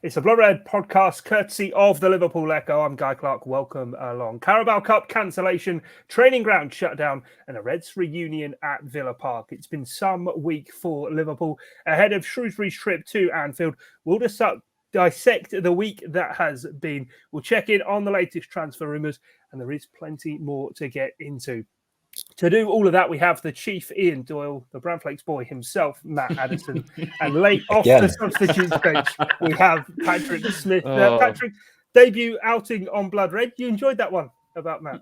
It's a Blood Red podcast courtesy of the Liverpool Echo. I'm Guy Clarke. Welcome along. Carabao Cup cancellation, training ground shutdown, and a Reds reunion at Villa Park. It's been some week for Liverpool ahead of Shrewsbury's trip to Anfield. We'll dissect the week that has been. We'll check in on the latest transfer rumours, and there is plenty more to get into. To do all of that, we have the chief Ian Doyle, the Brownflakes boy himself, Matt Addison, and late off the substitutes bench, we have Patrick Smith. Patrick, debut outing on Blood Red. You enjoyed that one about Matt?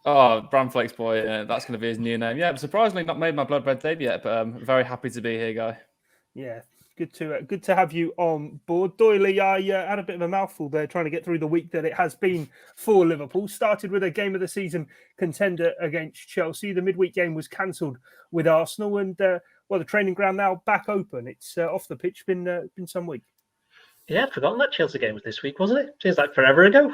Oh, Brownflakes boy, that's going to be his new name. Yeah, I'm surprisingly not made my Blood Red debut yet, but I'm very happy to be here, Guy. Yeah. Good to have you on board. Doyley, I had a bit of a mouthful there trying to get through the week that it has been for Liverpool. Started with a game of the season contender against Chelsea. The midweek game was cancelled with Arsenal, and the training ground now back open. It's off the pitch. Been some week. Yeah, I'd forgotten that Chelsea game was this week, wasn't it? Seems like forever ago.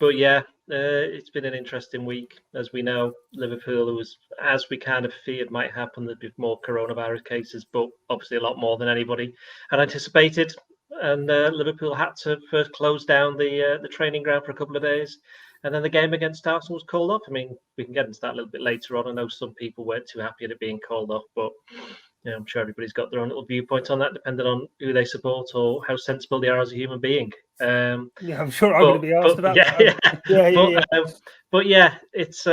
But yeah, it's been an interesting week. As we know, Liverpool was, as we kind of feared might happen, there'd be more coronavirus cases, but obviously a lot more than anybody had anticipated. And Liverpool had to first close down the training ground for a couple of days. And then the game against Arsenal was called off. I mean, we can get into that a little bit later on. I know some people weren't too happy at it being called off, but yeah, I'm sure everybody's got their own little viewpoint on that, depending on who they support or how sensible they are as a human being. I'm sure I'm going to be asked about that. But yeah, it's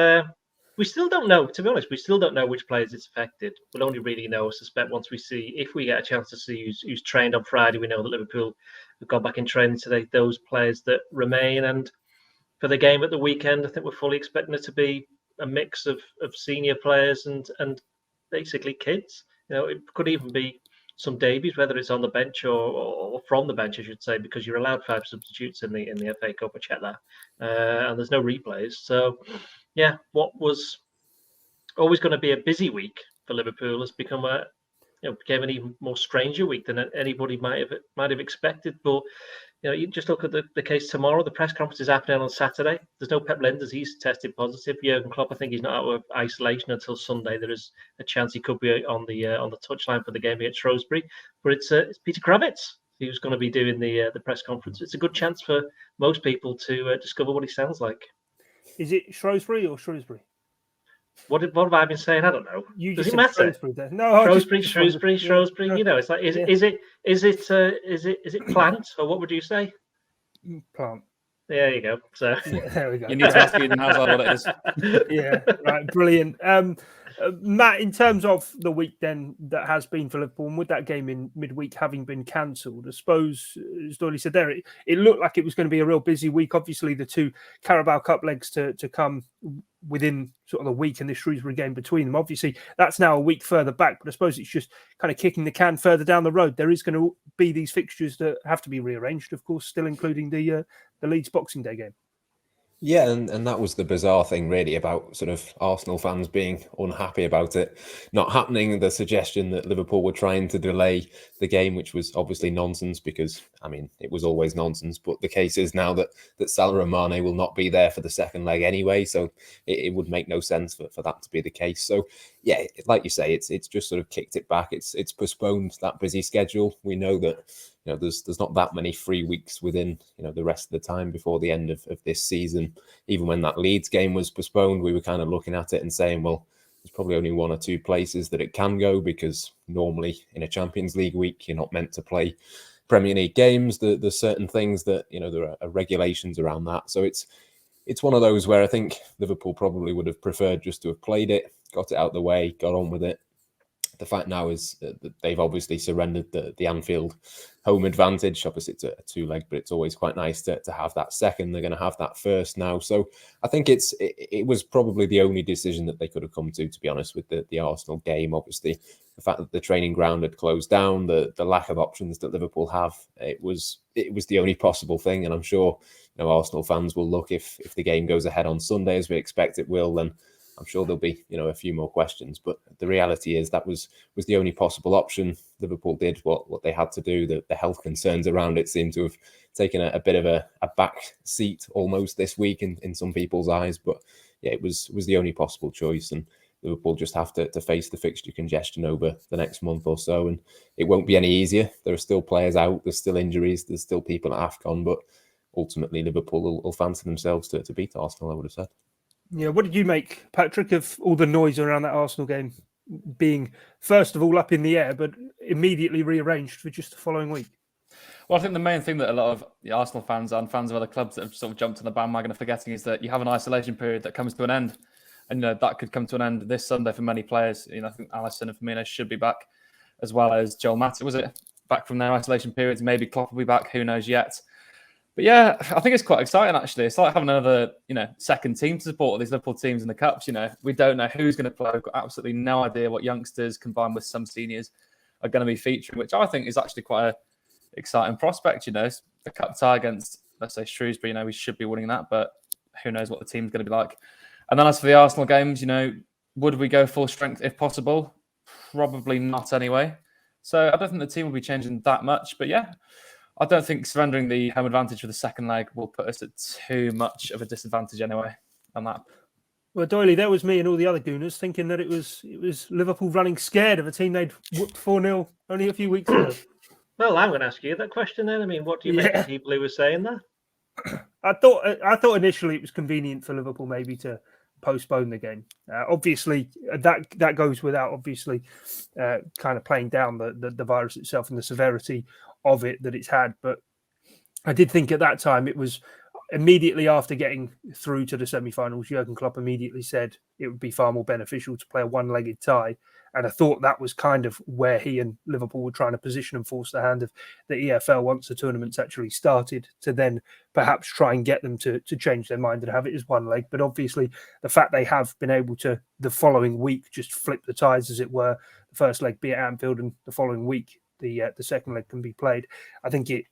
we still don't know. To be honest, we still don't know which players it's affected. We'll only really know, I suspect, once we see, if we get a chance to see who's trained on Friday. We know that Liverpool have gone back in training today. Those players that remain, and for the game at the weekend, I think we're fully expecting it to be a mix of senior players and basically kids. You know, it could even be some debuts, whether it's on the bench or from the bench, I should say, because you're allowed 5 substitutes in the FA Cup. I checked that, and there's no replays. So, yeah, what was always going to be a busy week for Liverpool has become became an even more stranger week than anybody might have expected. But you just look at the case tomorrow. The press conference is happening on Saturday. There's no Pep Linders. He's tested positive. Jurgen Klopp, I think he's not out of isolation until Sunday. There is a chance he could be on the touchline for the game against Shrewsbury. But it's Peter Krawietz who's going to be doing the press conference. It's a good chance for most people to discover what he sounds like. Is it Shrewsbury or Shrewsbury? What have I been saying? I don't know. Does it matter? No, Shrewsbury. You know, it's like, is it plant, or what would you say? Plant. There you go. So there we go. You need to ask Eden Hazard what it is. Yeah, right, brilliant. Matt, in terms of the week then that has been for Liverpool, and with that game in midweek having been cancelled, I suppose, as Doyley said there, it looked like it was going to be a real busy week. Obviously, the 2 Carabao Cup legs to come within sort of the week and the Shrewsbury game between them. Obviously, that's now a week further back, but I suppose it's just kind of kicking the can further down the road. There is going to be these fixtures that have to be rearranged, of course, still including the Leeds Boxing Day game. Yeah, and that was the bizarre thing, really, about sort of Arsenal fans being unhappy about it not happening. The suggestion that Liverpool were trying to delay the game, which was obviously nonsense because, I mean, it was always nonsense. But the case is now that Salah and Mane will not be there for the second leg anyway, so it would make no sense for that to be the case. So, yeah, like you say, it's just sort of kicked it back. It's postponed that busy schedule. We know that there's not that many free weeks within the rest of the time before the end of this season. Even when that Leeds game was postponed, we were kind of looking at it and saying, well, there's probably only 1 or 2 places that it can go, because normally in a Champions League week you're not meant to play Premier League games. There's certain things that there are regulations around that. So it's one of those where I think Liverpool probably would have preferred just to have played it, got it out of the way, got on with it. The fact now is that they've obviously surrendered the Anfield home advantage. Obviously, it's a 2-leg, but it's always quite nice to have that second. They're going to have that first now. So I think it was probably the only decision that they could have come to be honest, with the Arsenal game. Obviously, the fact that the training ground had closed down, the lack of options that Liverpool have, it was the only possible thing. And I'm sure Arsenal fans will look, if the game goes ahead on Sunday, as we expect it will, then I'm sure there'll be, a few more questions. But the reality is that was the only possible option. Liverpool did what they had to do. The health concerns around it seem to have taken a bit of a back seat almost this week in some people's eyes. But yeah, it was the only possible choice. And Liverpool just have to face the fixture congestion over the next month or so, and it won't be any easier. There are still players out, there's still injuries, there's still people at AFCON, but ultimately Liverpool will fancy themselves to beat Arsenal, I would have said. Yeah, what did you make, Patrick, of all the noise around that Arsenal game being, first of all, up in the air, but immediately rearranged for just the following week? Well, I think the main thing that a lot of the Arsenal fans and fans of other clubs that have sort of jumped on the bandwagon are forgetting is that you have an isolation period that comes to an end. And that could come to an end this Sunday for many players. I think Addison and Firmino should be back, as well as Joel Matip. Was it back from their isolation periods? Maybe Klopp will be back. Who knows yet? But yeah, I think it's quite exciting, actually. It's like having another, second team to support all these Liverpool teams in the Cups. We don't know who's going to play. We've got absolutely no idea what youngsters combined with some seniors are going to be featuring, which I think is actually quite an exciting prospect. The Cup tie against, let's say, Shrewsbury, we should be winning that, but who knows what the team's going to be like. And then as for the Arsenal games, would we go full strength if possible? Probably not anyway. So I don't think the team will be changing that much. But yeah, I don't think surrendering the home advantage for the second leg will put us at too much of a disadvantage anyway on that. Well, Doyle, there was me and all the other Gooners thinking that it was Liverpool running scared of a team they'd whooped 4-0 only a few weeks ago. Well, I'm going to ask you that question then. I mean, what do you make of people who were saying that? I thought initially it was convenient for Liverpool maybe to postpone the game. Obviously, that goes without kind of playing down the virus itself and the severity of it that it's had. But I did think at that time it was immediately after getting through to the semi-finals, Jurgen Klopp immediately said it would be far more beneficial to play a one-legged tie. And I thought that was kind of where he and Liverpool were trying to position and force the hand of the EFL once the tournament's actually started, to then perhaps try and get them to change their mind and have it as one leg. But obviously, the fact they have been able to, the following week, just flip the ties, as it were, the first leg be at Anfield and the following week, the second leg can be played. I think it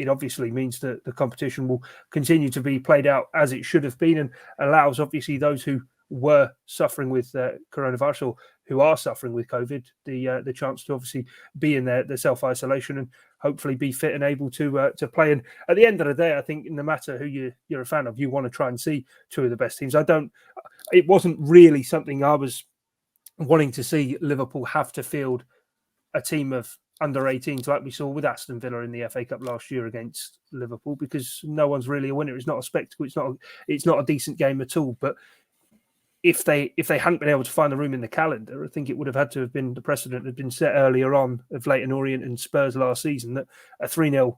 obviously means that the competition will continue to be played out as it should have been, and allows obviously those who were suffering with coronavirus or who are suffering with COVID the chance to obviously be in their self-isolation and hopefully be fit and able to play. And at the end of the day, I think no matter who you're a fan of, you want to try and see two of the best teams. It wasn't really something I was wanting to see Liverpool have to field a team of under 18s like we saw with Aston Villa in the FA Cup last year against Liverpool, because no one's really a winner. It's not a spectacle. It's not a decent game at all. But if they hadn't been able to find the room in the calendar, I think it would have had to have been, the precedent had been set earlier on of Leyton Orient and Spurs last season, that a 3-0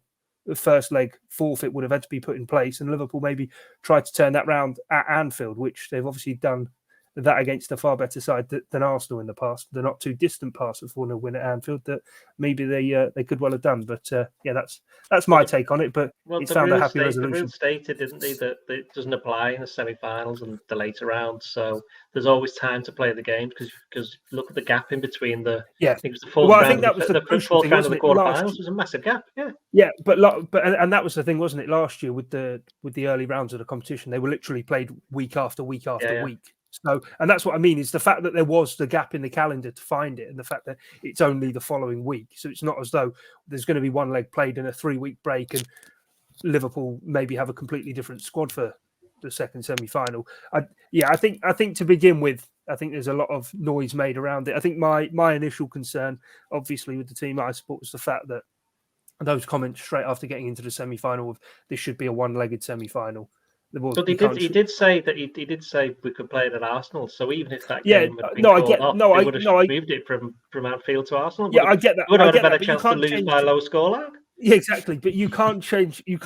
first leg forfeit would have had to be put in place, and Liverpool maybe tried to turn that round at Anfield, which they've obviously done that against a far better side than Arsenal in the past. The not too distant past of 4-0 win at Anfield that maybe they could well have done. But that's my take on it. But it's found a happy resolution. The rule stated, didn't they, that it doesn't apply in the semi-finals and the later rounds. So there's always time to play the games, because look at the gap in between the. Yeah, I think it was the fourth round. I think that was the crucial thing, wasn't it? The quarterfinals was a massive gap. Yeah, but that was the thing, wasn't it? Last year with the early rounds of the competition, they were literally played week after week after week. So, and that's what I mean, is the fact that there was the gap in the calendar to find it, and the fact that it's only the following week. So it's not as though there's going to be one leg played in a 3-week break and Liverpool maybe have a completely different squad for the second semi-final. I think to begin with, I think there's a lot of noise made around it. I think my initial concern, obviously, with the team I support was the fact that those comments straight after getting into the semi-final of this should be a one-legged semi-final. But he did say we could play it at Arsenal. So even if that game had been they would have moved it from Anfield to Arsenal. I get that. Would have had a better chance to lose by a low scoreline. Yeah, exactly. But you can't change your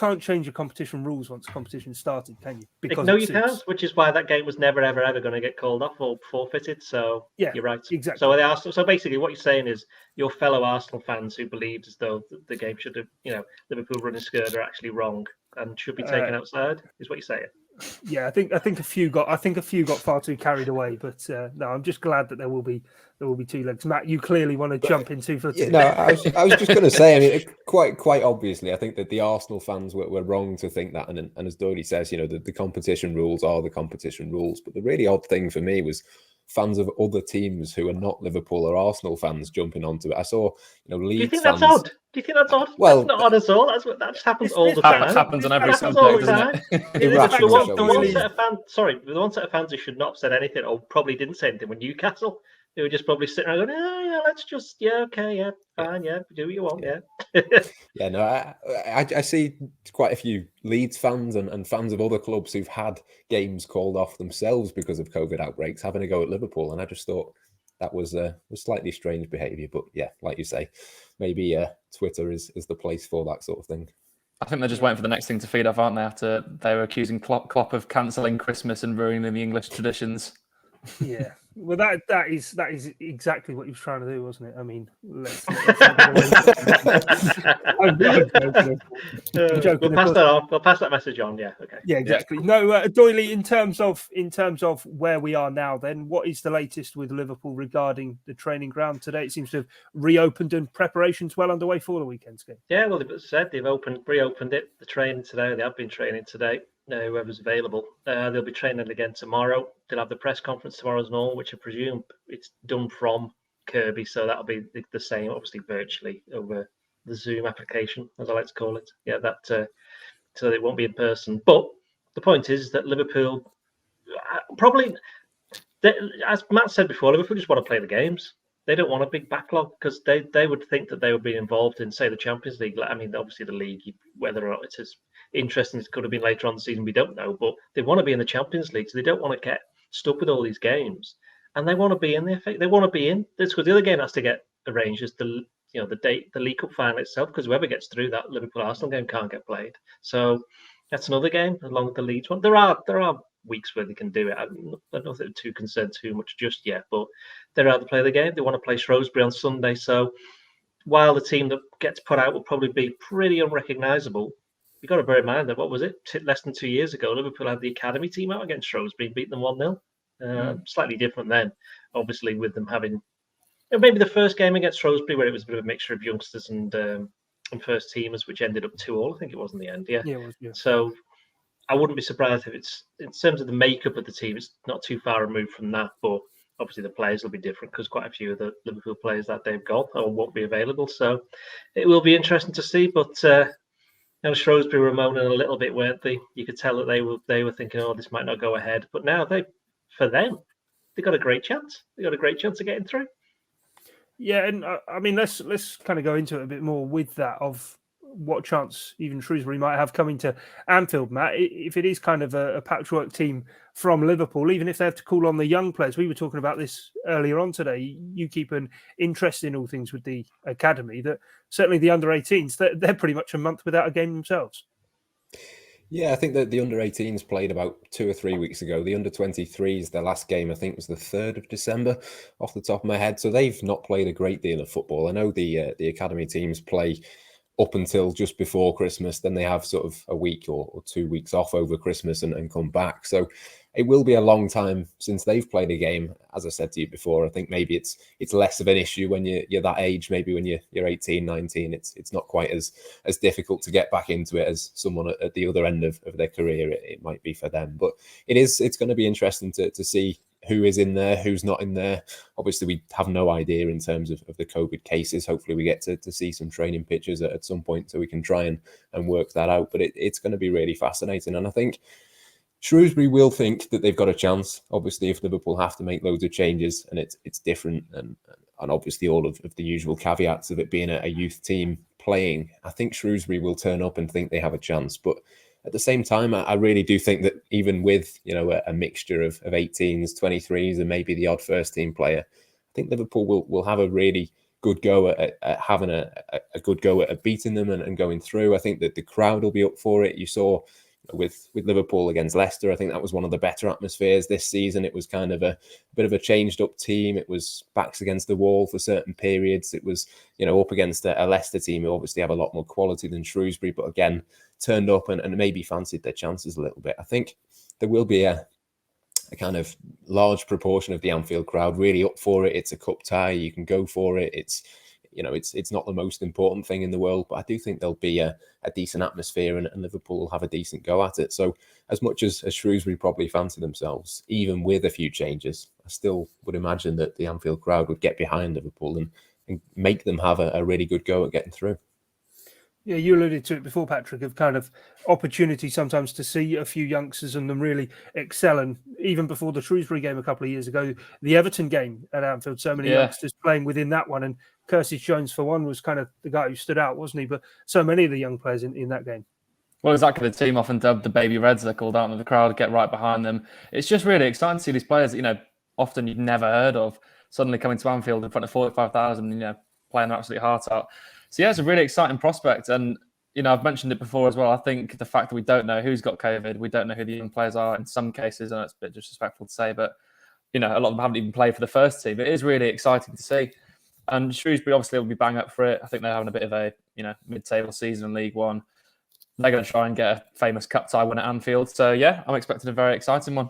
competition rules once the competition started, can you? Because no, you can't. Which is why that game was never, ever, ever going to get called off or forfeited. So you're right. Exactly. So basically, what you're saying is your fellow Arsenal fans who believed as though the game should have, Liverpool running scared, are actually wrong and should be taken outside. Is what you're saying? Yeah, I think a few got far too carried away, but no, I'm just glad that there will be two legs. Matt, you clearly want to jump into for no, I was just going to say, I mean, quite obviously, I think that the Arsenal fans were wrong to think that, and as Doyle says, the competition rules are the competition rules. But the really odd thing for me was fans of other teams who are not Liverpool or Arsenal fans jumping onto it. I saw, Leeds Do you think fans. that's odd? Do you think that's odd? Well, that's not odd at all. That just happens all the time. That happens on every That happens subject, all the doesn't time. it? Irrational, the shall we one say. set of fans, the one set of fans who should not have said anything or probably didn't say anything were Newcastle. They were just probably sitting around going, "Oh yeah, let's just fine, do what you want, yeah." Yeah, no, I see quite a few Leeds fans and fans of other clubs who've had games called off themselves because of COVID outbreaks having a go at Liverpool, and I just thought that was slightly strange behaviour. But yeah, like you say, maybe Twitter is the place for that sort of thing. I think they're just waiting for the next thing to feed off, aren't they? After they were accusing Klopp of cancelling Christmas and ruining the English traditions. Yeah, well, that is exactly what he was trying to do, wasn't it? I mean, let's I'm joking. We'll pass that on. We'll pass that message on. Yeah. Okay. Yeah, exactly. No, Doyley, in terms of where we are now, then what is the latest with Liverpool regarding the training ground today? It seems to have reopened and preparations well underway for the weekend's game. Yeah, well, they've said they've reopened it. The training today. They have been training today. Whoever's available, they'll be training again tomorrow. They'll have the press conference tomorrow as normal, which I presume it's done from Kirby, so that'll be the same, obviously virtually over the Zoom application, as I like to call it. Yeah, that so it won't be in person. But the point is that Liverpool probably, as Matt said before, Liverpool just want to play the games. They don't want a big backlog because they would think that they would be involved in, say, the Champions League. I mean, obviously the league, whether or not it's as interesting as it could have been later on in the season, we don't know. But they want to be in the Champions League, so they don't want to get stuck with all these games, and they want to be in the FA. They want to be in. That's because the other game has to get arranged is the date, the League Cup final itself, because whoever gets through that Liverpool Arsenal game can't get played. So that's another game along with the Leeds one. There are weeks where they can do it. I'm not too concerned too much just yet, but they're out to play the game. They want to play Shrewsbury on Sunday. So while the team that gets put out will probably be pretty unrecognisable, you've got to bear in mind that, what was it, less than 2 years ago, Liverpool had the academy team out against Shrewsbury and beat them 1-0. Slightly different then, obviously, with them having maybe the first game against Shrewsbury where it was a bit of a mixture of youngsters and first teamers, which ended up 2-2, I think it was in the end. Yeah, it was, yeah. So I wouldn't be surprised if it's, in terms of the makeup of the team, it's not too far removed from that, but obviously the players will be different because quite a few of the Liverpool players that they've got or won't be available. So it will be interesting to see, but Shrewsbury were moaning a little bit, weren't they? You could tell that they were thinking, oh, this might not go ahead. But now they've got a great chance. They got a great chance of getting through. Yeah, and I mean, let's kind of go into it a bit more with that of what chance even Shrewsbury might have coming to Anfield, Matt. If it is kind of a patchwork team from Liverpool, even if they have to call on the young players, we were talking about this earlier on today. You keep an interest in all things with the academy. That certainly the under-18s, they're pretty much a month without a game themselves. Yeah, I think that the under-18s played about 2 or 3 weeks ago. The under-23s, their last game, I think, was the 3rd of December, off the top of my head. So they've not played a great deal of football. I know the academy teams play up until just before Christmas. Then they have sort of a week or 2 weeks off over Christmas and come back. So it will be a long time since they've played a game. As I said to you before, I think maybe it's less of an issue when you're that age. Maybe when you're 18, 19, it's not quite as difficult to get back into it as someone at the other end of their career it might be for them. But it's going to be interesting to see who is in there, who's not in there. Obviously, we have no idea in terms of the COVID cases. Hopefully, we get to see some training pictures at some point so we can try and work that out. But it's going to be really fascinating. And I think Shrewsbury will think that they've got a chance. Obviously, if Liverpool have to make loads of changes and it's different and obviously all of the usual caveats of it being a youth team playing, I think Shrewsbury will turn up and think they have a chance. But at the same time, I really do think that even with a mixture of 18s, 23s, and maybe the odd first team player, I think Liverpool will have a really good go at having a good go at beating them and going through. I think that the crowd will be up for it. You saw with Liverpool against Leicester, I think that was one of the better atmospheres this season. It was kind of a bit of a changed up team. It was backs against the wall for certain periods. It was, up against a Leicester team who obviously have a lot more quality than Shrewsbury, but again, turned up and maybe fancied their chances a little bit. I think there will be a kind of large proportion of the Anfield crowd really up for it. It's a cup tie. You can go for it. it's not the most important thing in the world, but I do think there'll be a decent atmosphere and Liverpool will have a decent go at it. So as much as Shrewsbury probably fancy themselves, even with a few changes, I still would imagine that the Anfield crowd would get behind Liverpool and make them have a really good go at getting through. Yeah, you alluded to it before, Patrick, of kind of opportunity sometimes to see a few youngsters and them really excel. And even before the Shrewsbury game a couple of years ago, the Everton game at Anfield, so many youngsters playing within that one. And Curtis Jones, for one, was kind of the guy who stood out, wasn't he? But so many of the young players in that game. Well, exactly. The team often dubbed the Baby Reds, they're called out, and the crowd get right behind them. It's just really exciting to see these players that, often you've never heard of, suddenly coming to Anfield in front of 45,000, playing their absolute heart out. So, yeah, it's a really exciting prospect. And, I've mentioned it before as well. I think the fact that we don't know who's got COVID, we don't know who the young players are in some cases, and it's a bit disrespectful to say, but, a lot of them haven't even played for the first team. It is really exciting to see. And Shrewsbury obviously will be bang up for it. I think they're having a bit of a, mid-table season in League One. They're going to try and get a famous cup tie win at Anfield. So, yeah, I'm expecting a very exciting one.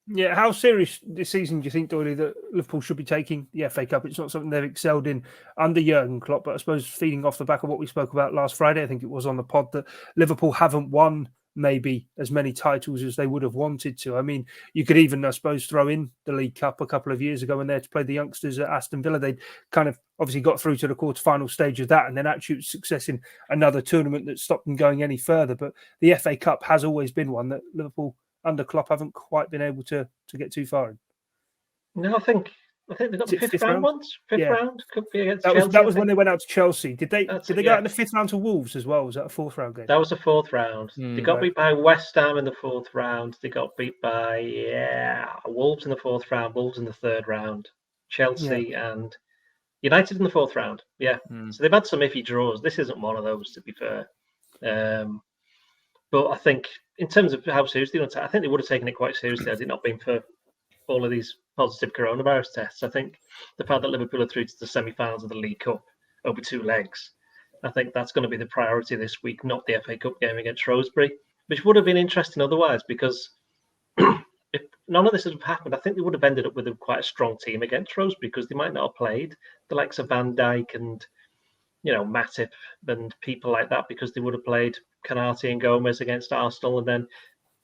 Yeah, how serious this season do you think, Doyle, that Liverpool should be taking the FA Cup? It's not something they've excelled in under Jurgen Klopp, but I suppose feeding off the back of what we spoke about last Friday, I think it was on the pod, that Liverpool haven't won maybe as many titles as they would have wanted to. I mean, you could even, I suppose, throw in the League Cup a couple of years ago when they had to play the youngsters at Aston Villa. They'd kind of obviously got through to the quarter-final stage of that and then actual success in another tournament that stopped them going any further. But the FA Cup has always been one that Liverpool under Klopp haven't quite been able to get too far in. No, I think they got the fifth round once. Fifth round could be against Chelsea. That was when they went out to Chelsea. Did they go out in the fifth round to Wolves as well? Was that a fourth round game? That was a fourth round. They got beat by West Ham in the fourth round. They got beat by Wolves in the fourth round, Wolves in the third round, Chelsea and United in the fourth round. Yeah. So they've had some iffy draws. This isn't one of those, to be fair. But I think in terms of how seriously they I think they would have taken it quite seriously had it not been for all of these positive coronavirus tests. I think the fact that Liverpool are through to the semi-finals of the League Cup over 2 legs, I think that's going to be the priority this week, not the FA Cup game against Shrewsbury, which would have been interesting otherwise, because if none of this had happened, I think they would have ended up with quite a strong team against Shrewsbury, because they might not have played the likes of Van Dijk and Matip and people like that, because they would have played Canati and Gomez against Arsenal. And then,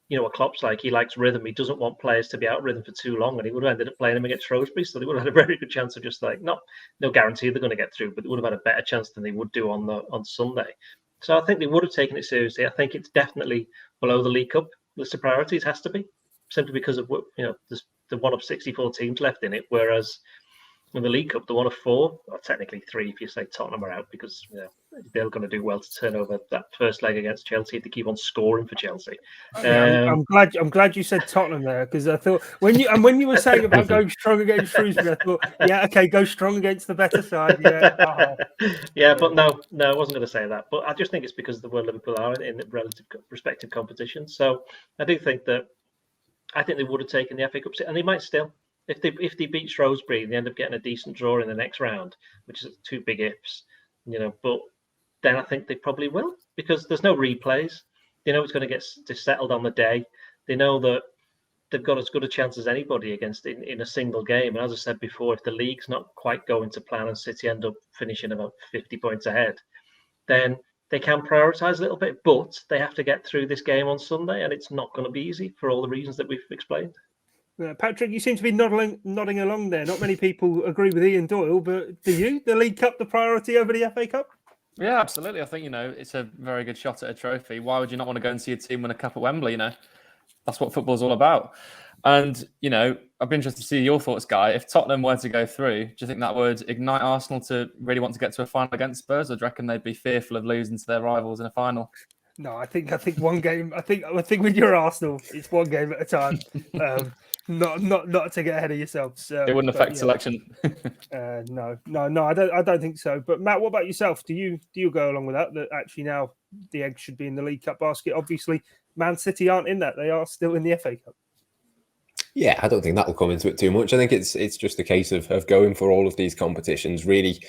what Klopp's like, he likes rhythm. He doesn't want players to be out rhythm for too long. And he would have ended up playing them against Shrewsbury. So they would have had a very good chance of just no guarantee they're going to get through, but they would have had a better chance than they would do on Sunday. So I think they would have taken it seriously. I think it's definitely below the League Cup list of priorities, has to be, simply because of there's the one of 64 teams left in it, whereas in the League Cup, the one of 4, or technically 3 if you say Tottenham are out, because they're going to do well to turn over that first leg against Chelsea if they keep on scoring for Chelsea. I'm glad you said Tottenham there, because I thought when you were saying about going strong against Shrewsbury, I thought, go strong against the better side. But no, I wasn't going to say that. But I just think it's because of the way Liverpool are in the relative respective competitions. So I do think that they would have taken the FA Cup, and they might still. If they beat Shrewsbury, they end up getting a decent draw in the next round, which is 2 big ifs, But then I think they probably will, because there's no replays. They know it's going to get settled on the day. They know that they've got as good a chance as anybody against in a single game. And as I said before, if the league's not quite going to plan and City end up finishing about 50 points ahead, then they can prioritise a little bit. But they have to get through this game on Sunday, and it's not going to be easy for all the reasons that we've explained. Patrick, you seem to be nodding along there. Not many people agree with Ian Doyle, but do you? The League Cup the priority over the FA Cup? Yeah, absolutely. I think, it's a very good shot at a trophy. Why would you not want to go and see a team win a cup at Wembley? That's what football's all about. And, I'd be interested to see your thoughts, Guy. If Tottenham were to go through, do you think that would ignite Arsenal to really want to get to a final against Spurs, or do you reckon they'd be fearful of losing to their rivals in a final? No, I think one game. I think when you're Arsenal, it's one game at a time. Not to get ahead of yourself. So, it wouldn't affect selection. No. I don't think so. But Matt, what about yourself? Do you go along with that? That actually now the egg should be in the League Cup basket. Obviously, Man City aren't in that; they are still in the FA Cup. Yeah, I don't think that'll come into it too much. I think it's just a case of going for all of these competitions really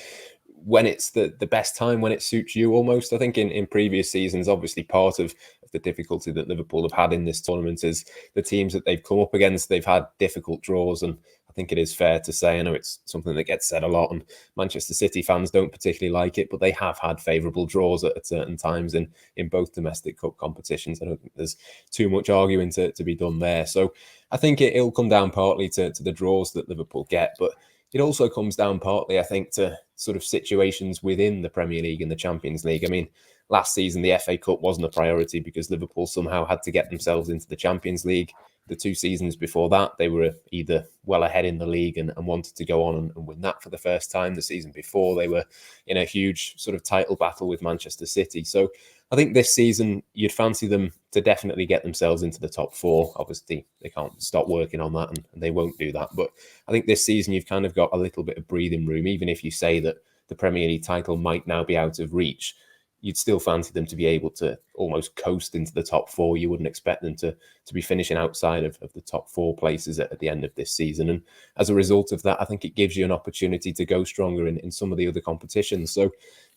when it's the best time, when it suits you almost. I think in previous seasons, obviously part of the difficulty that Liverpool have had in this tournament is the teams that they've come up against, they've had difficult draws. And I think it is fair to say, I know it's something that gets said a lot, and Manchester City fans don't particularly like it, but they have had favourable draws at certain times in both domestic cup competitions. I don't think there's too much arguing to be done there. So I think it'll come down partly to the draws that Liverpool get, but it also comes down partly, I think, to sort of situations within the Premier League and the Champions League. I mean, last season, the FA Cup wasn't a priority because Liverpool somehow had to get themselves into the Champions League. The 2 seasons before that, they were either well ahead in the league and wanted to go on and win that for the first time. The season before, they were in a huge sort of title battle with Manchester City. So I think this season, you'd fancy them to definitely get themselves into the top 4. Obviously, they can't stop working on that and they won't do that. But I think this season, you've kind of got a little bit of breathing room. Even if you say that the Premier League title might now be out of reach, you'd still fancy them to be able to almost coast into the top 4. You wouldn't expect them to be finishing outside of the top 4 places at the end of this season. And as a result of that, I think it gives you an opportunity to go stronger in some of the other competitions. So,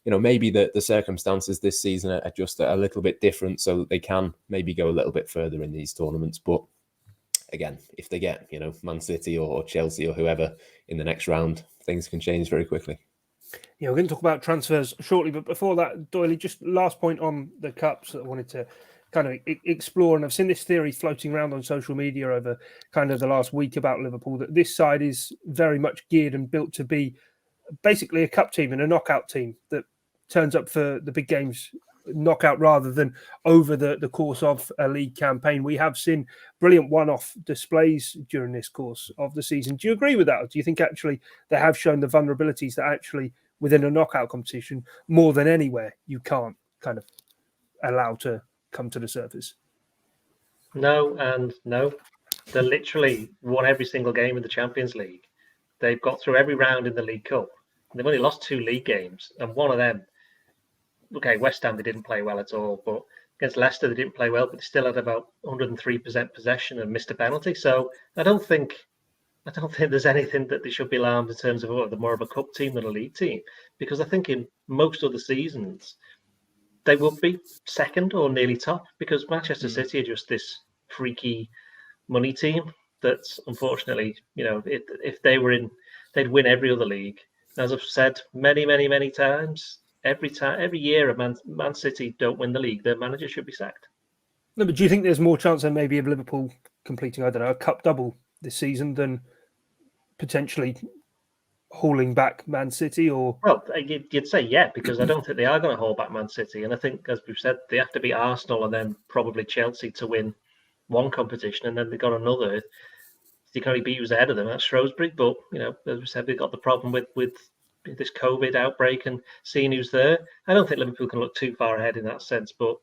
maybe the circumstances this season are just a little bit different so that they can maybe go a little bit further in these tournaments. But again, if they get, Man City or Chelsea or whoever in the next round, things can change very quickly. Yeah, we're going to talk about transfers shortly, but before that, Doyle, just last point on the Cups that I wanted to kind of explore, and I've seen this theory floating around on social media over kind of the last week about Liverpool, that this side is very much geared and built to be basically a cup team and a knockout team that turns up for the big games knockout rather than over the course of a league campaign. We have seen brilliant one-off displays during this course of the season. Do you agree with that? Or do you think actually they have shown the vulnerabilities that actually within a knockout competition, more than anywhere, you can't kind of allow to come to the surface? No, and no. They literally won every single game in the Champions League. They've got through every round in the League Cup. They've only lost 2 league games, and one of them, okay, West Ham, they didn't play well at all, but against Leicester, they didn't play well, but they still had about 103% possession and missed a penalty. So I don't think there's anything that they should be alarmed in terms of they're more of a cup team than a league team, because I think in most other seasons they would be second or nearly top, because Manchester City are just this freaky money team that's unfortunately, if they were in, they'd win every other league. As I've said many, many, many times, every year Man City don't win the league, their manager should be sacked. No, but do you think there's more chance than maybe of Liverpool completing, a cup double this season than potentially hauling back Man City? Or well, you'd say yeah, because I don't think they are going to haul back Man City, and I think, as we've said, they have to beat Arsenal and then probably Chelsea to win one competition, and then they got another. They can only beat who's ahead of them at Shrewsbury, but as we said, we got the problem with this COVID outbreak and seeing who's there. I don't think Liverpool can look too far ahead in that sense, but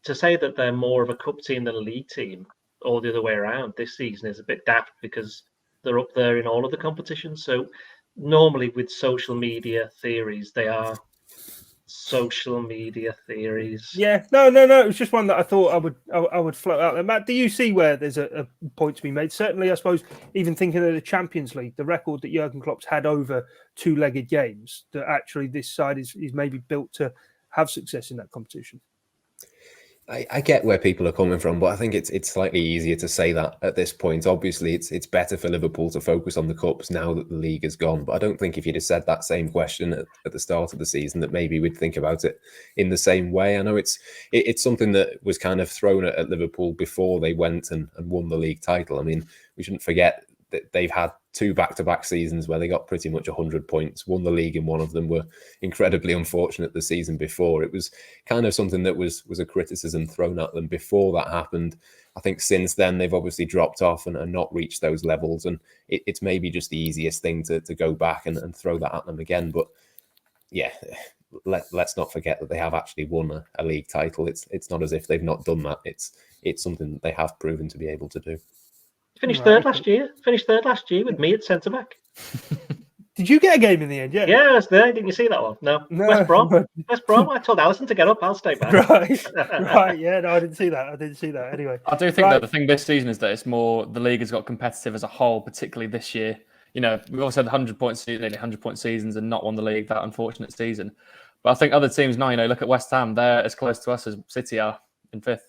to say that they're more of a cup team than a league team, or the other way around this season, is a bit daft, because they're up there in all of the competitions. So normally with social media theories, they are social media theories. Yeah, no. It was just one that I thought I would float out there. Matt, do you see where there's a point to be made? Certainly, I suppose, even thinking of the Champions League, the record that Jurgen Klopp's had over 2-legged games, that actually this side is maybe built to have success in that competition. I get where people are coming from, but I think it's slightly easier to say that at this point. Obviously, it's better for Liverpool to focus on the cups now that the league is gone. But I don't think if you'd have said that same question at the start of the season, that maybe we'd think about it in the same way. I know it's something that was kind of thrown at Liverpool before they went and won the league title. I mean, we shouldn't forget that they've had 2 back-to-back seasons where they got pretty much 100 points, won the league in one of them, were incredibly unfortunate the season before. It was kind of something that was a criticism thrown at them before that happened. I think since then, they've obviously dropped off and not reached those levels. And it's maybe just the easiest thing to go back and throw that at them again. But yeah, let's not forget that they have actually won a league title. It's not as if they've not done that. It's something that they have proven to be able to do. Finished third last year with me at centre back. Did you get a game in the end? Yeah, I was there. Didn't you see that one? No. West Brom. I told Addison to get up. I'll stay back. Right. Yeah, no, I didn't see that. Anyway, I do think that the thing this season is that it's more the league has got competitive as a whole, particularly this year. We've also had 100-point seasons and not won the league that unfortunate season. But I think other teams now, look at West Ham. They're as close to us as City are in 5th.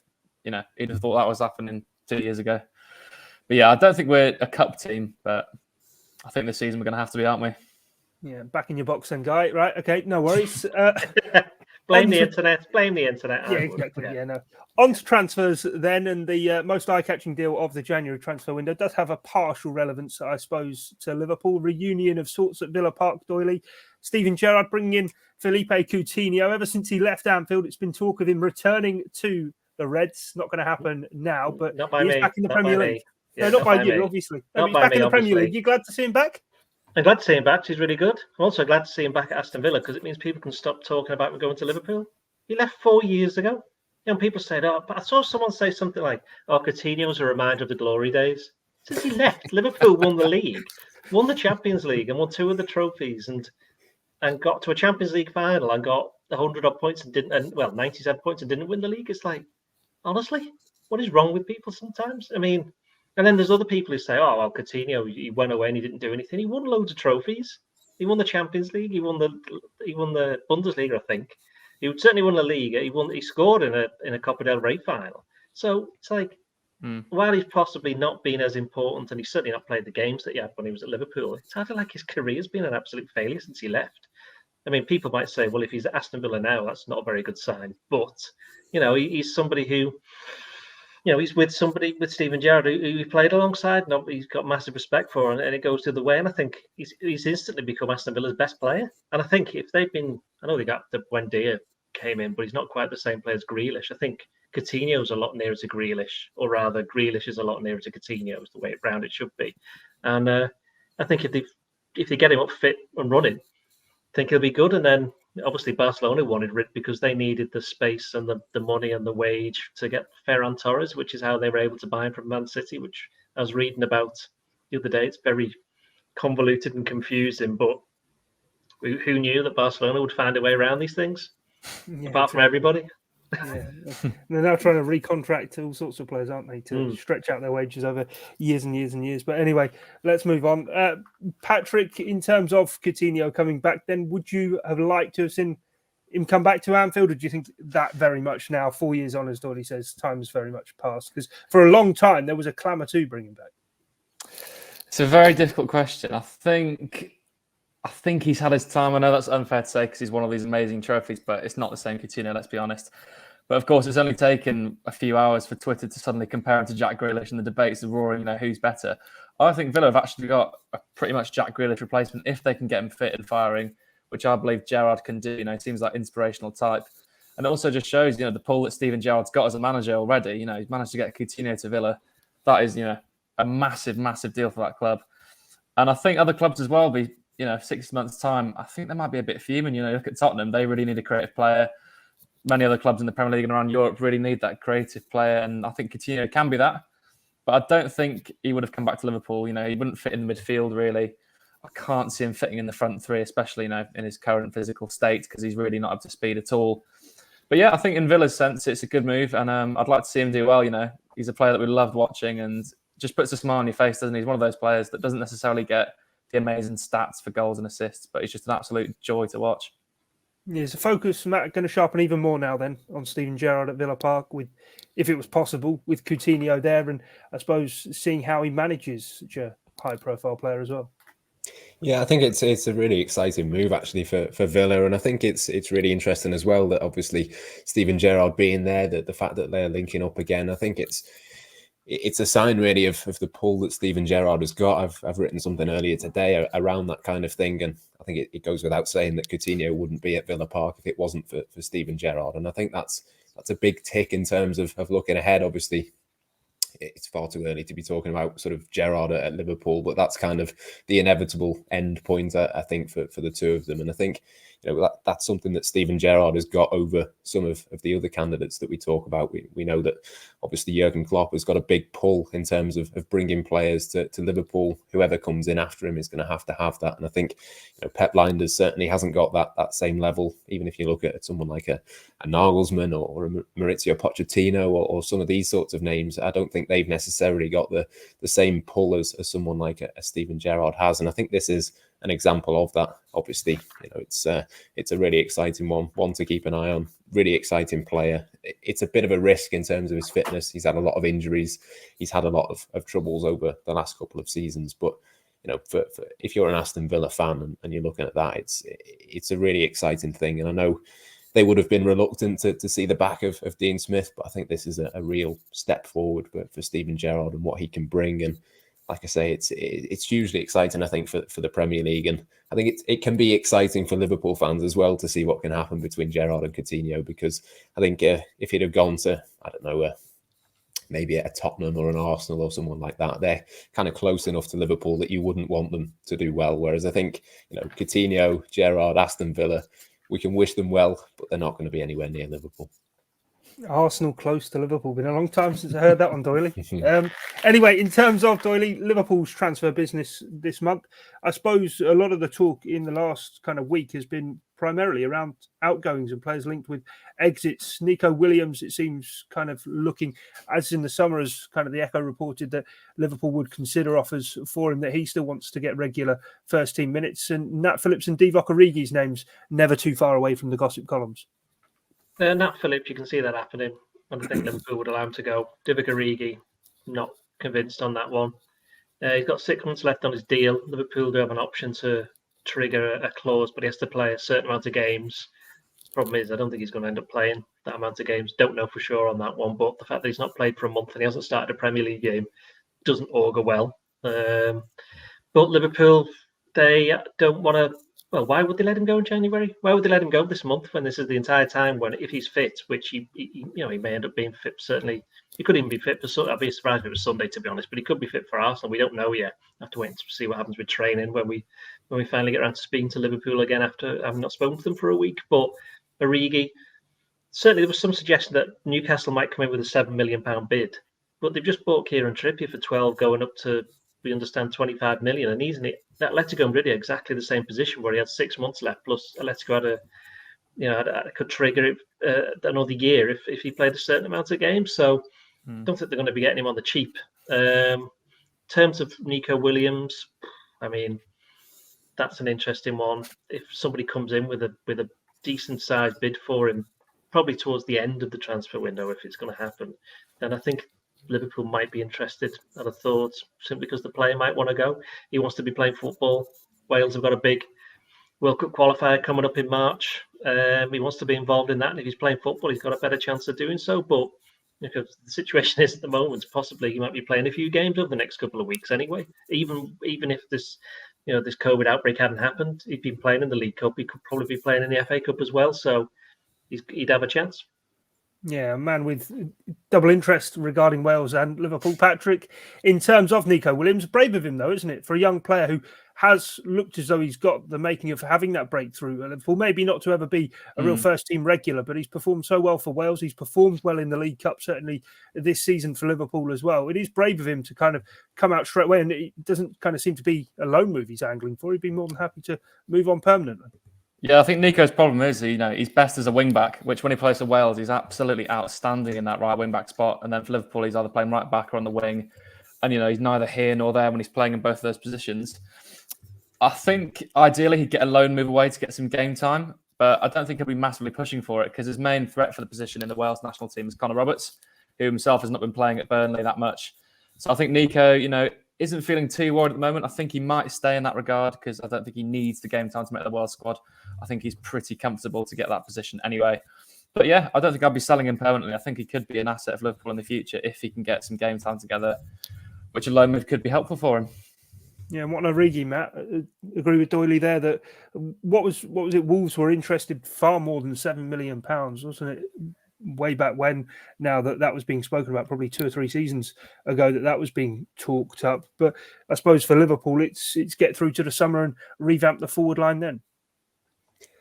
You'd have thought that was happening 2 years ago. But yeah, I don't think we're a cup team, but I think this season we're going to have to be, aren't we? Yeah, back in your box then, Guy. Right, okay, no worries. Blame the internet. Yeah, exactly. Yeah, no. On to transfers then, and the most eye-catching deal of the January transfer window does have a partial relevance, I suppose, to Liverpool. Reunion of sorts at Villa Park, Doyley. Steven Gerrard bringing in Philippe Coutinho. Ever since he left Anfield, it's been talk of him returning to the Reds. Not going to happen now, but he's back in the Premier League. Yeah, no, not by you, obviously. No, he's back in the Premier League. You glad to see him back? I'm glad to see him back. He's really good. I'm also glad to see him back at Aston Villa because it means people can stop talking about him going to Liverpool. He left 4 years ago. You know, people said, "Oh, but I saw someone say something like, oh, Coutinho's a reminder of the glory days." Since he left, Liverpool won the league, won the Champions League, and won 2 of the trophies, and got to a Champions League final and got 100-odd points and 97 points and didn't win the league. It's like, honestly, what is wrong with people sometimes? I mean, and then there's other people who say, "Oh, well, Coutinho, he went away and he didn't do anything." He won loads of trophies. He won the Champions League. He won the Bundesliga, I think. He certainly won the league. He scored in a Copa del Rey final. So it's like, while he's possibly not been as important, and he's certainly not played the games that he had when he was at Liverpool, it's hardly like his career's been an absolute failure since he left. I mean, people might say, well, if he's at Aston Villa now, that's not a very good sign. But, you know, he's somebody who, you know, he's with Steven Gerrard, who he played alongside, and he's got massive respect for, and it goes the other way. And I think he's instantly become Aston Villa's best player. And I think if they've been, I know they got the Buendia came in, but he's not quite the same player as Grealish. I think Coutinho's a lot nearer to Grealish, or rather, Grealish is a lot nearer to Coutinho, is the way around it should be. And I think if they get him up fit and running, I think he'll be good. And then obviously Barcelona wanted Rit because they needed the space and the money and the wage to get Ferran Torres, which is how they were able to buy him from Man City, which I was reading about the other day. It's very convoluted and confusing, but who knew that Barcelona would find a way around these things, apart from everybody? Yeah. They're now trying to recontract all sorts of players, aren't they, to stretch out their wages over years and years and years. But anyway, let's move on. Patrick, in terms of Coutinho coming back, then would you have liked to have seen him come back to Anfield, or do you think that very much now, 4 years on, as Dory says, time has very much passed? Because for a long time, there was a clamour to bring him back. It's a very difficult question. I think he's had his time. I know that's unfair to say because he's won all these amazing trophies, but it's not the same Coutinho, let's be honest. But of course, it's only taken a few hours for Twitter to suddenly compare him to Jack Grealish, and the debates are roaring, who's better. I think Villa have actually got a pretty much Jack Grealish replacement if they can get him fit and firing, which I believe Gerrard can do. He seems like inspirational type. And it also just shows, the pull that Steven Gerrard's got as a manager already. He's managed to get Coutinho to Villa. That is, a massive, massive deal for that club. And I think other clubs as well be, 6 months' time, I think they might be a bit fuming. Look at Tottenham. They really need a creative player. Many other clubs in the Premier League and around Europe really need that creative player. And I think Coutinho can be that. But I don't think he would have come back to Liverpool. He wouldn't fit in the midfield, really. I can't see him fitting in the front three, especially, in his current physical state, because he's really not up to speed at all. But yeah, I think in Villa's sense, it's a good move. And I'd like to see him do well. He's a player that we loved watching and just puts a smile on your face, doesn't he? He's one of those players that doesn't necessarily get the amazing stats for goals and assists, but it's just an absolute joy to watch. Yeah, so focus, Matt, going to sharpen even more now then on Steven Gerrard at Villa Park, with, if it was possible, with Coutinho there, and I suppose seeing how he manages such a high-profile player as well. Yeah, I think it's a really exciting move actually for Villa, and I think it's really interesting as well that obviously Steven Gerrard being there, that the fact that they're linking up again, I think it's a sign really of the pull that Steven Gerrard has got. I've written something earlier today around that kind of thing, and I think it goes without saying that Coutinho wouldn't be at Villa Park if it wasn't for Steven Gerrard, and I think that's a big tick in terms of looking ahead. Obviously, it's far too early to be talking about sort of Gerrard at Liverpool, but that's kind of the inevitable end point, I think, for the two of them. And I think that's something that Steven Gerrard has got over some of the other candidates that we talk about. We know that obviously Jurgen Klopp has got a big pull in terms of bringing players to Liverpool. Whoever comes in after him is going to have that. And I think Pep Lijnders certainly hasn't got that same level. Even if you look at someone like a Nagelsmann or a Maurizio Pochettino or some of these sorts of names, I don't think they've necessarily got the same pull as someone like a Steven Gerrard has. And I think this is an example of that. Obviously, it's a really exciting one to keep an eye on. Really exciting player. It's a bit of a risk in terms of his fitness. He's had a lot of injuries. He's had a lot of troubles over the last couple of seasons. But for if you're an Aston Villa fan and you're looking at that, it's a really exciting thing. And I know they would have been reluctant to see the back of Dean Smith, but I think this is a real step forward for Steven Gerrard and what he can bring. And like I say, it's hugely exciting, I think, for the Premier League. And I think it can be exciting for Liverpool fans as well to see what can happen between Gerrard and Coutinho, because I think if he'd have gone to, I don't know, maybe a Tottenham or an Arsenal or someone like that, they're kind of close enough to Liverpool that you wouldn't want them to do well. Whereas I think, Coutinho, Gerrard, Aston Villa, we can wish them well, but they're not going to be anywhere near Liverpool. Arsenal close to Liverpool. Been a long time since I heard that one, Doyle. Anyway, in terms of Doyle, Liverpool's transfer business this month, I suppose a lot of the talk in the last kind of week has been primarily around outgoings and players linked with exits. Nico Williams, it seems, kind of looking, as in the summer, as kind of the Echo reported that Liverpool would consider offers for him, that he still wants to get regular first team minutes. And Nat Phillips and Divock Origi's names never too far away from the gossip columns. Nat Phillips, you can see that happening. I think Liverpool would allow him to go. Divock Origi, not convinced on that one. He's got 6 months left on his deal. Liverpool do have an option to trigger a clause, but he has to play a certain amount of games. Problem is, I don't think he's going to end up playing that amount of games. Don't know for sure on that one, but the fact that he's not played for a month and he hasn't started a Premier League game doesn't augur well. But Liverpool, they don't want to. Well, why would they let him go in January? Why would they let him go this month when this is the entire time when, if he's fit, which he may end up being fit, certainly. He could even be fit for Sunday. I'd be surprised if it was Sunday, to be honest, but he could be fit for Arsenal. We don't know yet. I have to wait to see what happens with training when we finally get around to speaking to Liverpool again after having not spoken to them for a week. But Origi, certainly there was some suggestion that Newcastle might come in with a £7 million bid, but they've just bought Kieran Trippier for 12, going up to, we understand, 25 million, and he's in it. Atletico Madrid are exactly the same position where he had 6 months left. Plus, Atletico could trigger it another year if he played a certain amount of games. So, I don't think they're going to be getting him on the cheap. In terms of Nico Williams, I mean, that's an interesting one. If somebody comes in with a decent sized bid for him, probably towards the end of the transfer window, if it's going to happen, then I think Liverpool might be interested, I'd have thought, simply because the player might want to go. He wants to be playing football. Wales have got a big World Cup qualifier coming up in March. He wants to be involved in that, and if he's playing football, he's got a better chance of doing so. But because the situation is at the moment, possibly he might be playing a few games over the next couple of weeks anyway. Even if this COVID outbreak hadn't happened, he'd been playing in the League Cup. He could probably be playing in the FA Cup as well, so he'd have a chance. Yeah, a man with double interest regarding Wales and Liverpool. Patrick, in terms of Nico Williams, brave of him though, isn't it? For a young player who has looked as though he's got the making of having that breakthrough at Liverpool, maybe not to ever be a real first team regular, but he's performed so well for Wales. He's performed well in the League Cup, certainly this season for Liverpool as well. It is brave of him to kind of come out straight away, and it doesn't kind of seem to be a loan move he's angling for. He'd be more than happy to move on permanently. Yeah, I think Nico's problem is, he's best as a wing-back, which when he plays for Wales, he's absolutely outstanding in that right wing-back spot. And then for Liverpool, he's either playing right-back or on the wing. And, he's neither here nor there when he's playing in both of those positions. I think, ideally, he'd get a loan move away to get some game time. But I don't think he'll be massively pushing for it because his main threat for the position in the Wales national team is Connor Roberts, who himself has not been playing at Burnley that much. So I think Nico, isn't feeling too worried at the moment. I think he might stay in that regard because I don't think he needs the game time to make the World squad. I think he's pretty comfortable to get that position anyway. But yeah, I don't think I'd be selling him permanently. I think he could be an asset of Liverpool in the future if he can get some game time together, which a loan move could be helpful for him. Yeah, and what an Origi, Matt. Agree with Doyley there that what was it? Wolves were interested far more than £7 million, wasn't it? Way back when, now that was being spoken about, probably 2 or 3 seasons ago that was being talked up. But I suppose for Liverpool, it's get through to the summer and revamp the forward line then.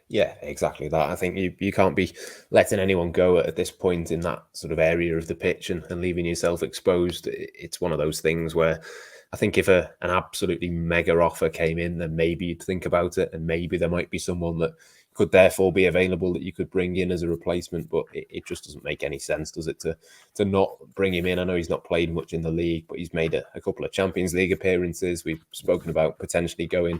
Yeah, exactly that. I think you can't be letting anyone go at this point in that sort of area of the pitch and leaving yourself exposed. It's one of those things where I think if an absolutely mega offer came in, then maybe you'd think about it, and maybe there might be someone that could therefore be available that you could bring in as a replacement. But it just doesn't make any sense, does it, to not bring him in? I know he's not played much in the league, but he's made a couple of Champions League appearances. We've spoken about potentially going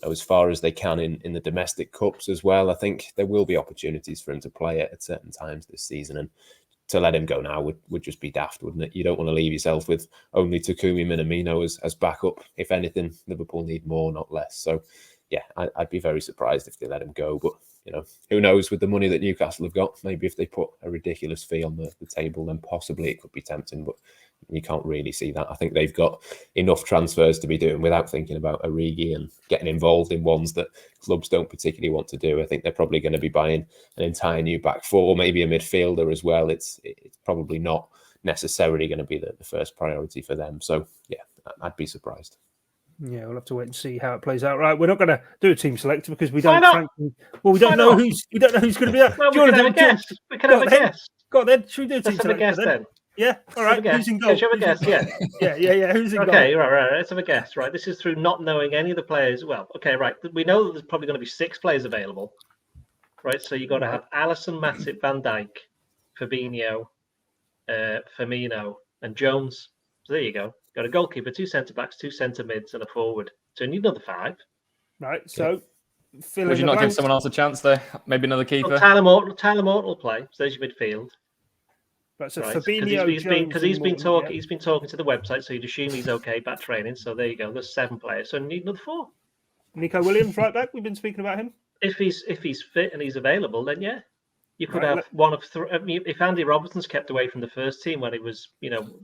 as far as they can in the domestic cups as well. I think there will be opportunities for him to play it at certain times this season, and to let him go now would just be daft, wouldn't it? You don't want to leave yourself with only Takumi Minamino as backup. If anything, Liverpool need more, not less. So, yeah, I'd be very surprised if they let him go. But, who knows with the money that Newcastle have got? Maybe if they put a ridiculous fee on the table, then possibly it could be tempting. But you can't really see that. I think they've got enough transfers to be doing without thinking about Origi and getting involved in ones that clubs don't particularly want to do. I think they're probably going to be buying an entire new back four, maybe a midfielder as well. It's probably not necessarily going to be the first priority for them. So, yeah, I'd be surprised. Yeah, we'll have to wait and see how it plays out. Right, we're not going to do a team selector because we don't. Frankly, we don't know who's going to be there. Well, we can have a guess. We can have a guess. Go on then. Should we do a team selector? Let's have a guess then. Yeah, all right. Who's in goal? Should we have a guess? Yeah. Yeah. Who's in goal? Okay, right. Let's have a guess. Right, this is through not knowing any of the players. Well, okay, right. We know that there's probably going to be 6 players available. Right, so you've got to have Alisson, Matip, Van Dijk, Fabinho, Firmino, and Jones. So there you go. Got a goalkeeper, 2 centre backs, 2 centre mids, and a forward. So you need another 5. Right. So, would you not give someone else a chance there? Maybe another keeper. Well, Tyler Morton will play. So there's your midfield. Right, so Fabinho, because he's been talking to the website, so you'd assume he's okay back training. So there you go. There's 7 players. So you need another 4. Nico Williams, right back. We've been speaking about him. If he's fit and he's available, then yeah, you could have one of 3. I mean, if Andy Robertson's kept away from the first team when he was,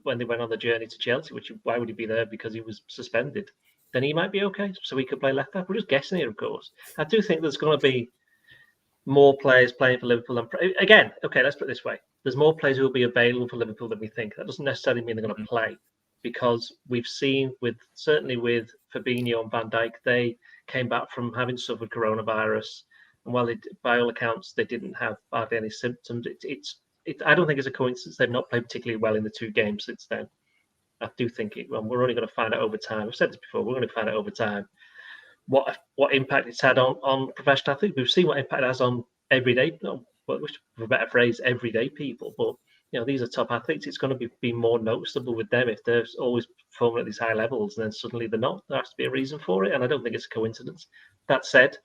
when they went on the journey to Chelsea, why would he be there? Because he was suspended. Then he might be okay. So he could play left back. We're just guessing here, of course. I do think there's going to be more players playing for Liverpool. Again, okay, let's put it this way. There's more players who will be available for Liverpool than we think. That doesn't necessarily mean they're going to play, because we've seen certainly with Fabinho and Van Dijk, they came back from having suffered coronavirus, and while by all accounts they didn't have hardly any symptoms, I don't think it's a coincidence they've not played particularly well in the 2 games since then. I do think we're only going to find out over time. I've said this before. We're going to find out over time what impact it's had on professional athletes. We've seen what impact it has on everyday, for a better phrase, everyday people. But these are top athletes. It's going to be more noticeable with them if they're always performing at these high levels, and then suddenly they're not. There has to be a reason for it, and I don't think it's a coincidence. That said,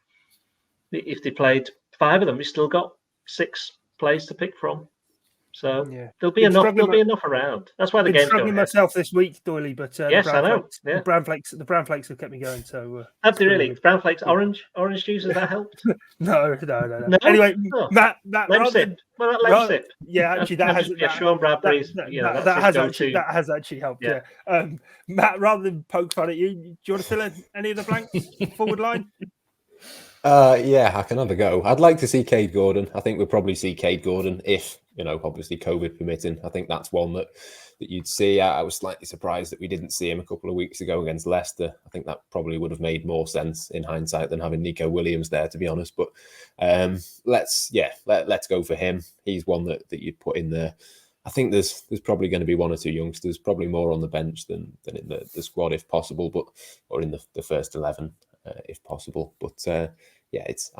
if they played 5 of them, we still got 6 players to pick from. So there'll be enough. There'll be enough around. That's why the game's going. Myself this week, Doyley, but yes, I know. The brown flakes have kept me going. So have they really? Brown flakes, orange juice, has that helped? No. Anyway, Matt, lime sip. Well, that lime sip. Yeah, actually, that has. Sean Bradbury's. That has actually helped. Yeah. Matt, rather than poke fun at you, do you want to fill in any of the blanks forward line? Yeah, I can have a go. I'd like to see Cade Gordon. I think we'll probably see Cade Gordon if, obviously COVID permitting. I think that's one that you'd see. I was slightly surprised that we didn't see him a couple of weeks ago against Leicester. I think that probably would have made more sense in hindsight than having Nico Williams there, to be honest. But let's go for him. He's one that you'd put in there. I think there's probably going to be 1 or 2 youngsters, probably more on the bench than in the squad if possible, or in the first 11 if possible. But it's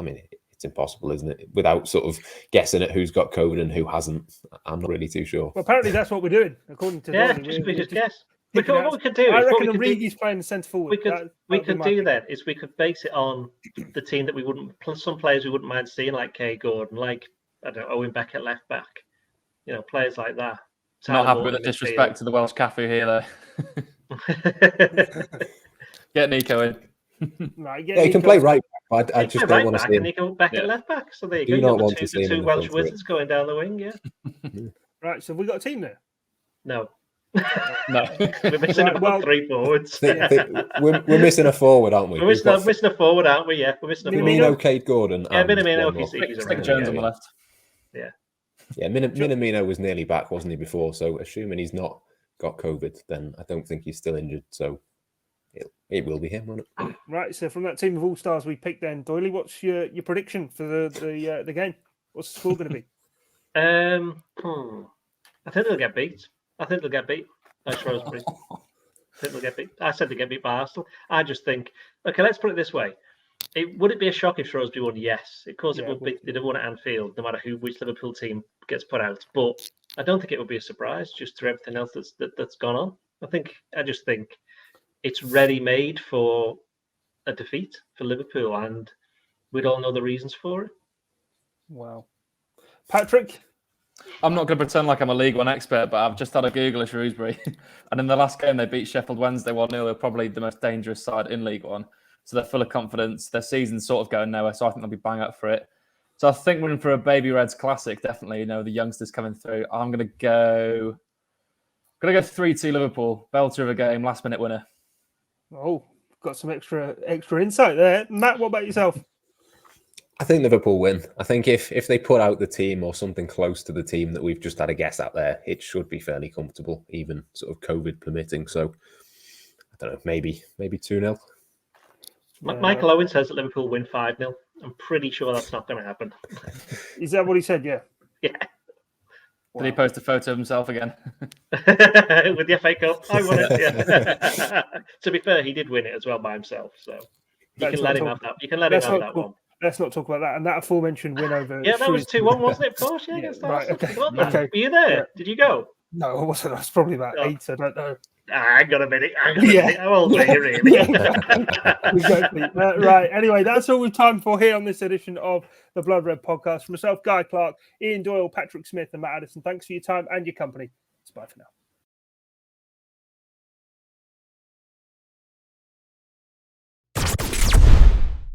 impossible, isn't it? Without sort of guessing at who's got COVID and who hasn't, I'm not really too sure. Well, apparently that's what we're doing, according to we just guess. What we could do, I reckon Origi's playing the centre forward. We could base it on the team that we wouldn't. Some players we wouldn't mind seeing, like Kay Gordon, like Owen Beck at left back. Players like that. Not happy with the disrespect to the Welsh Cafu here, though. Get Nico in. Right, he can play right back. I just don't want to see him. Nico back at left back. So there you go. Not want to see 2 Welsh wizards going down the wing. Yeah. Right. So have we got a team there? No. No. We're missing about 3 forwards. We're missing a forward, aren't we? We're missing a forward, aren't we? Yeah, we're missing a forward. Minamino, Cade Gordon. Yeah, Minamino. He's around. Jones on the left. Yeah. Yeah, Minamino was nearly back, wasn't he, before? So assuming he's not got COVID, then I don't think he's still injured. So it will be him, won't it? Right. So from that team of all stars we picked, then Doyley, what's your prediction for the game? What's the score going to be? I think they'll get beat. By Shrewsbury. I think they'll get beat. I said they get beat by Arsenal. I just think. Okay, let's put it this way. Would it be a shock if Shrewsbury won? Yes. Of course, it would be. They'd have won at Anfield, no matter which Liverpool team gets put out. But I don't think it would be a surprise, just through everything else that's gone on. I just think it's ready-made for a defeat for Liverpool, and we'd all know the reasons for it. Wow. Patrick? I'm not going to pretend like I'm a League One expert, but I've just had a Google of Shrewsbury. And in the last game, they beat Sheffield Wednesday 1-0. They're probably the most dangerous side in League One. So they're full of confidence. Their season's sort of going nowhere, so I think they'll be bang up for it. So I think we're in for a Baby Reds classic, definitely. You know, the youngsters coming through. I'm going to go 3-2 Liverpool. Belter of a game, last minute winner. Oh, got some extra insight there. Matt, what about yourself? I think Liverpool win. I think if they put out the team or something close to the team that we've just had a guess at there, it should be fairly comfortable, even sort of COVID permitting. So, I don't know, maybe 2-0. Michael Owen says that Liverpool win 5-0. I'm pretty sure that's not going to happen. Is that what he said? Yeah. Yeah. Did he post a photo of himself again? With the FA Cup. I won it. Yeah. To be fair, he did win it as well by himself. So you can let him have that. You can let him have that one. Let's not talk about that. And that aforementioned win over. Yeah, that was 2-1, wasn't it? Of course, yeah. Right, okay. Were you there? Yeah. Did you go? No, I wasn't. I was probably about 8. I don't know. Hang on a minute. How old were you, really? Exactly. Right. Anyway, that's all we've time for here on this edition of the Blood Red podcast. For myself, Guy Clarke, Ian Doyle, Patrick Smith, and Matt Addison. Thanks for your time and your company. It's bye for now.